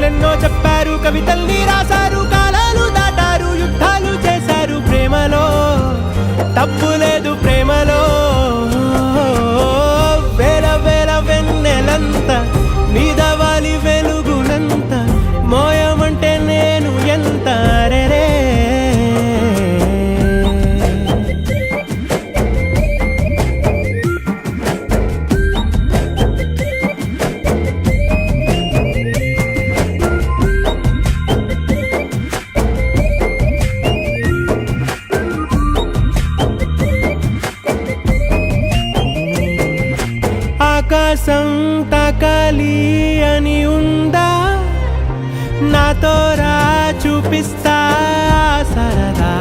కథలెన్నో చెప్పారు, కవితల్ని రాశారు, కాలాలు దాటారు, యుద్ధాలు చేశారు. ప్రేమలో తప్పు లేదు, ప్రేమలో వేల వేల వెన్నెలంత మీద వాలి వెలుగునంత మోయమంటే నేను ఎంత రే. ఆకాశం తాకాలి అని ఉందా, నాతో రా చూపిస్తా సరదా.